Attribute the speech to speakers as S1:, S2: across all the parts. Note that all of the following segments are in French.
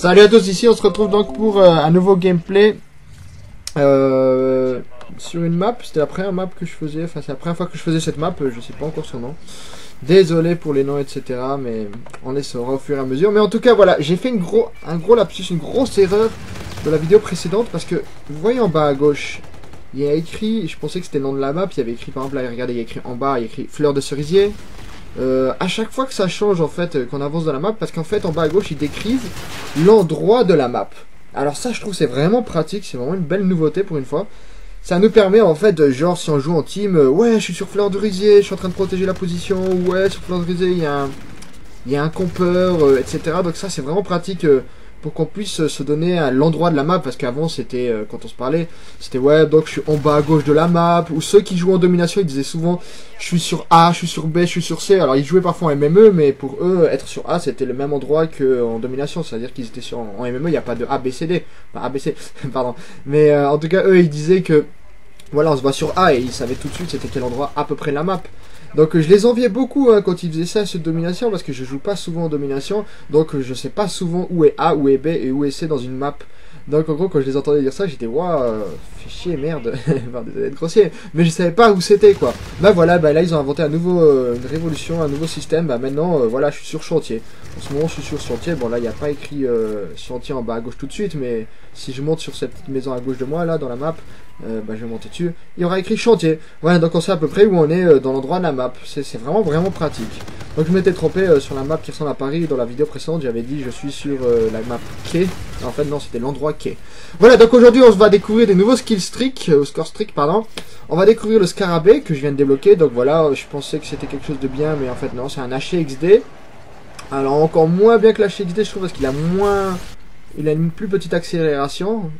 S1: Salut à tous, ici on se retrouve donc pour un nouveau gameplay sur une map. C'était la première map que je faisais, enfin c'est la première fois que je faisais cette map, je sais pas encore son nom. Désolé pour les noms etc, mais on les saura au fur et à mesure. Mais en tout cas voilà, j'ai fait un gros lapsus, une grosse erreur de la vidéo précédente parce que vous voyez en bas à gauche, il y a écrit, je pensais que c'était le nom de la map, il y avait écrit par exemple là, regardez il y a écrit en bas, il y a écrit fleur de cerisier. À chaque fois que ça change en fait, qu'on avance dans la map, parce qu'en fait en bas à gauche ils décrivent l'endroit de la map. Alors ça je trouve c'est vraiment pratique, c'est vraiment une belle nouveauté pour une fois. Ça nous permet en fait, genre si on joue en team, ouais je suis sur fleur de cerisier, je suis en train de protéger la position, ouais sur fleur de cerisier il y a un compeur, etc. Donc ça c'est vraiment pratique pour qu'on puisse se donner à l'endroit de la map, parce qu'avant c'était, quand on se parlait, c'était ouais donc je suis en bas à gauche de la map, ou ceux qui jouent en domination ils disaient souvent je suis sur A, je suis sur B, je suis sur C. Alors ils jouaient parfois en MME, mais pour eux être sur A c'était le même endroit qu'en domination, c'est à dire qu'ils étaient sur en MME, il n'y a pas de A, B, C, D, enfin ABC pardon, mais en tout cas eux ils disaient que voilà on se voit sur A, et ils savaient tout de suite c'était quel endroit à peu près la map. Donc je les enviais beaucoup quand ils faisaient ça sur domination, parce que je joue pas souvent en domination, donc je sais pas souvent où est A, où est B et où est C dans une map. Donc en gros quand je les entendais dire ça j'étais waouh, fais chier merde, enfin désolé d'être grossier, mais je savais pas où c'était quoi. Bah voilà, bah là ils ont inventé un nouveau, une révolution, un nouveau système, bah maintenant voilà je suis sur chantier. En ce moment je suis sur chantier, bon là il n'y a pas écrit chantier en bas à gauche tout de suite, mais si je monte sur cette petite maison à gauche de moi là dans la map, bah, je vais monter dessus, il y aura écrit chantier. Voilà, donc on sait à peu près où on est dans l'endroit de la map. C'est vraiment pratique. Donc je m'étais trompé sur la map qui ressemble à Paris. Dans la vidéo précédente, j'avais dit je suis sur la map quai. En fait, non, c'était l'endroit quai. Voilà, donc aujourd'hui, on va découvrir des nouveaux skill streaks, score streak, pardon. On va découvrir le scarabée que je viens de débloquer. Donc voilà, je pensais que c'était quelque chose de bien, mais en fait, non, c'est un HXD. Alors, encore moins bien que l'HXD, je trouve, parce qu'il a moins. Il a une plus petite accélération.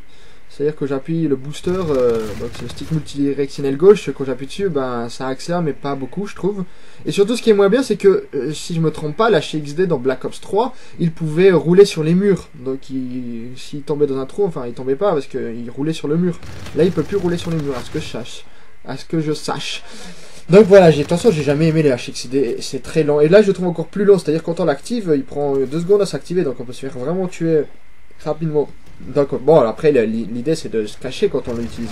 S1: C'est-à-dire que j'appuie le booster, donc c'est le stick multidirectionnel gauche, quand j'appuie dessus, ben ça accélère mais pas beaucoup je trouve. Et surtout ce qui est moins bien c'est que, si je me trompe pas, la HXD dans Black Ops 3, il pouvait rouler sur les murs. Donc s'il tombait dans un trou, enfin il tombait pas parce qu'il roulait sur le mur. Là il peut plus rouler sur les murs, à ce que je sache. À ce que je sache. Donc voilà, de toute façon j'ai jamais aimé les HXD, c'est très lent. Et là je le trouve encore plus long, c'est-à-dire quand on l'active, il prend 2 secondes à s'activer, donc on peut se faire vraiment tuer rapidement. Donc bon, après l'idée c'est de se cacher quand on l'utilise.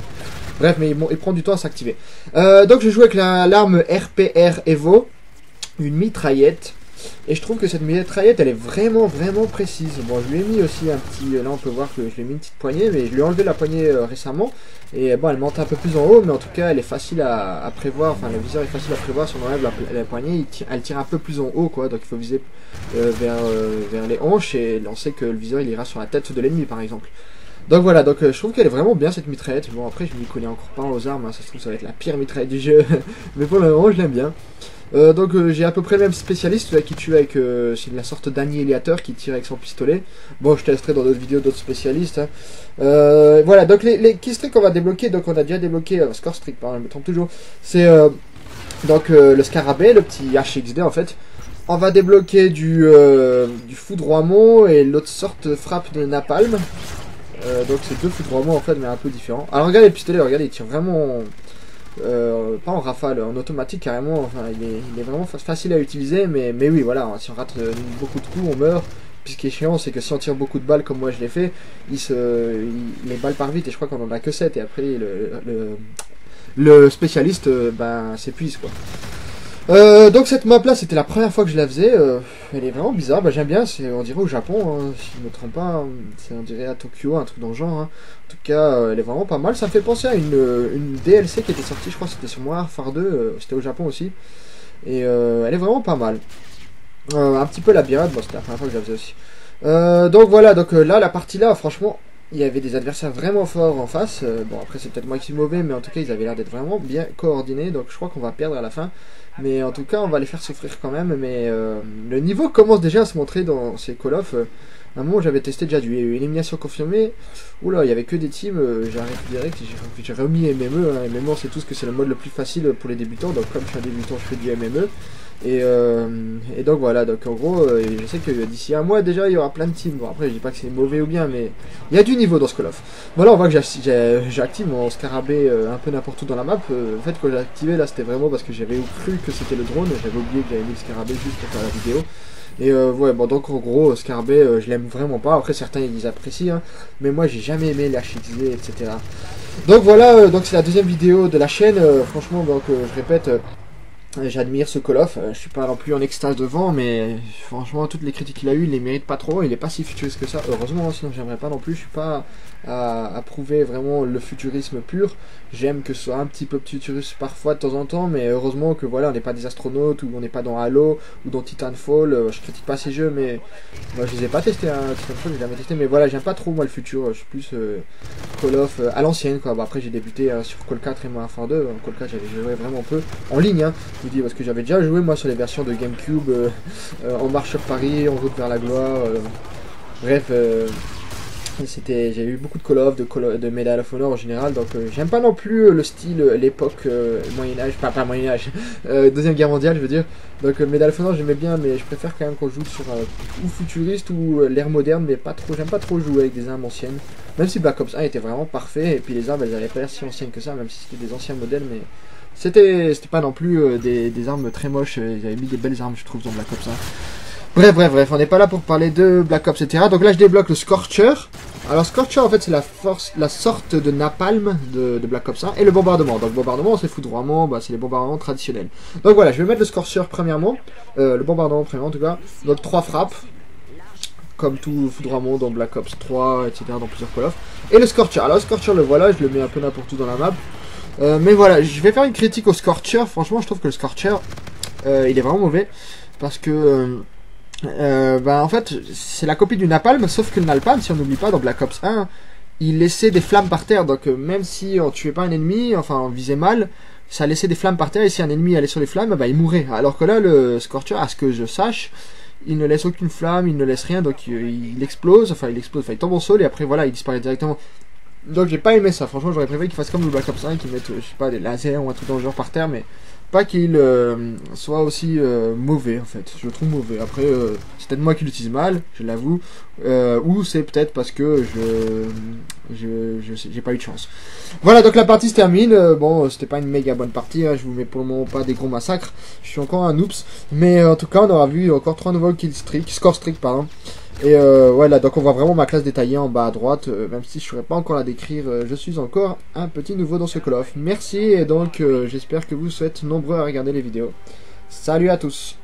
S1: Bref, mais il prend du temps à s'activer. Donc je joue avec l'arme RPR Evo, une mitraillette. Et je trouve que cette mitraillette elle est vraiment précise. Bon, je lui ai mis aussi un petit, là on peut voir que je lui ai mis une petite poignée, mais je lui ai enlevé la poignée récemment. Et bon, elle monte un peu plus en haut, mais en tout cas elle est facile à prévoir, enfin le viseur est facile à prévoir. Si on enlève la poignée, elle tire un peu plus en haut quoi, donc il faut viser vers les hanches, et on sait que le viseur il ira sur la tête de l'ennemi par exemple. Donc voilà, donc je trouve qu'elle est vraiment bien cette mitraillette. Bon après je m'y connais encore pas aux armes, hein, ça se trouve ça va être la pire mitraillette du jeu, mais pour le moment je l'aime bien. Donc j'ai à peu près le même spécialiste là, qui tue avec c'est la sorte d'annihilateur qui tire avec son pistolet. Bon, je testerai dans d'autres vidéos d'autres spécialistes. Hein. Voilà, donc les kill streaks qu'on va débloquer, donc on a déjà débloqué score streak, pardon, je me trompe toujours. C'est donc le scarabée, le petit HXD en fait. On va débloquer du foudroiement et l'autre sorte frappe de napalm. Donc c'est 2 foudroiements en fait, mais un peu différents. Alors regardez le pistolet, regardez, il tire vraiment. Pas en rafale, en automatique carrément, enfin il est vraiment facile à utiliser, mais oui voilà, si on rate beaucoup de coups on meurt. Puis ce qui est chiant c'est que si on tire beaucoup de balles comme moi je l'ai fait, les balles partent vite, et je crois qu'on en a que 7, et après le spécialiste ben s'épuise quoi. Donc cette map là c'était la première fois que je la faisais, elle est vraiment bizarre, bah, j'aime bien, on dirait au Japon, hein, si je ne me trompe pas, on dirait à Tokyo, un truc dans le genre, hein. En tout cas elle est vraiment pas mal, ça me fait penser à une DLC qui était sortie, je crois que c'était sur Modern Warfare 2, c'était au Japon aussi, et elle est vraiment pas mal. Un petit peu labyrinthe, bon c'était la première fois que je la faisais aussi. Donc voilà, donc là la partie là franchement, il y avait des adversaires vraiment forts en face, bon après c'est peut-être moi qui suis mauvais, mais en tout cas ils avaient l'air d'être vraiment bien coordonnés, donc je crois qu'on va perdre à la fin. Mais en tout cas, on va les faire souffrir quand même. Mais le niveau commence déjà à se montrer dans ces Call of. À un moment, j'avais testé déjà du élimination confirmée. Oula, il y avait que des teams. J'ai arrêté direct. J'ai remis MME. Hein. MME, on sait tous que c'est le mode le plus facile pour les débutants. Donc, comme je suis un débutant, je fais du MME. Et donc voilà, donc en gros, je sais que d'ici un mois déjà il y aura plein de teams. Bon après je dis pas que c'est mauvais ou bien, mais il y a du niveau dans ce Call of. Voilà, on voit que j'active mon scarabée un peu n'importe où dans la map. En fait quand j'ai activé là c'était vraiment parce que j'avais cru que c'était le drone, j'avais oublié que j'avais mis le scarabée juste pour faire la vidéo. Et ouais, bon, donc en gros, Scarabée, je l'aime vraiment pas. Après, certains ils apprécient, hein, mais moi j'ai jamais aimé l'HXD, etc. Donc voilà, donc c'est la deuxième vidéo de la chaîne. Franchement, donc je répète. J'admire ce Call of, je suis pas non plus en extase devant, mais franchement toutes les critiques qu'il a eu, il les mérite pas trop, il est pas si futuriste que ça, heureusement, sinon j'aimerais pas non plus, je suis pas à prouver vraiment le futurisme pur, j'aime que ce soit un petit peu futuriste parfois de temps en temps, mais heureusement que voilà, on n'est pas des astronautes, ou on n'est pas dans Halo, ou dans Titanfall, je critique pas ces jeux, mais moi je les ai pas testés, hein, Titanfall, j'ai jamais testé, mais voilà, j'aime pas trop moi le futur, je suis plus Call of à l'ancienne, quoi. Bon, après j'ai débuté sur Call 4 et Modern Warfare 2, Call 4 j'avais joué vraiment peu, en ligne, hein, je vous dis, parce que j'avais déjà joué moi sur les versions de GameCube, en marche sur Paris, en route vers la gloire, bref, j'ai eu beaucoup de Call of, de Medal of Honor en général, donc j'aime pas non plus le style, l'époque Moyen-Âge, pas Moyen-Âge, Deuxième Guerre mondiale je veux dire, donc Medal of Honor j'aimais bien, mais je préfère quand même qu'on joue sur ou futuriste ou l'ère moderne, mais pas trop, j'aime pas trop jouer avec des armes anciennes, même si Black Ops 1 était vraiment parfait, et puis les armes elles avaient pas l'air si anciennes que ça, même si c'était des anciens modèles, mais c'était pas non plus des armes très moches, ils avaient mis des belles armes je trouve dans Black Ops 1. Bref, on n'est pas là pour parler de Black Ops, etc. Donc là, je débloque le Scorcher. Alors, Scorcher, en fait, c'est la sorte de napalm de Black Ops 1 et le bombardement. Donc, bombardement, c'est foudroiement, bah, c'est les bombardements traditionnels. Donc voilà, je vais mettre le Scorcher premièrement, le bombardement premièrement en tout cas. Donc 3 frappes, comme tout foudroiement dans Black Ops 3, etc. dans plusieurs Call of. Et le Scorcher. Alors, le Scorcher, le voilà, je le mets un peu n'importe où dans la map. Mais voilà, je vais faire une critique au Scorcher. Franchement, je trouve que le Scorcher, il est vraiment mauvais parce que bah en fait c'est la copie du napalm, sauf que le napalm, si on n'oublie pas, dans Black Ops 1 il laissait des flammes par terre, donc même si on tuait pas un ennemi, enfin on visait mal, ça laissait des flammes par terre, et si un ennemi allait sur les flammes, bah il mourait, alors que là le Scorcher, à ce que je sache, il ne laisse aucune flamme, il ne laisse rien, donc il explose, il tombe au sol et après voilà il disparaît directement. Donc j'ai pas aimé ça, franchement j'aurais préféré qu'il fasse comme le Black Ops 1, qu'il mette, je sais pas, des lasers ou un truc dans le genre par terre, mais pas qu'il soit aussi mauvais en fait, je le trouve mauvais. Après c'est peut-être moi qui l'utilise mal, je l'avoue, ou c'est peut-être parce que j'ai pas eu de chance. Voilà, donc la partie se termine, bon c'était pas une méga bonne partie, hein, je vous mets pour le moment pas des gros massacres, je suis encore un oops, mais en tout cas on aura vu encore 3 nouveaux score streak pardon. Et voilà, donc on voit vraiment ma classe détaillée en bas à droite, même si je ne saurais pas encore la décrire, je suis encore un petit nouveau dans ce Call of. Merci, et donc j'espère que vous êtes nombreux à regarder les vidéos. Salut à tous!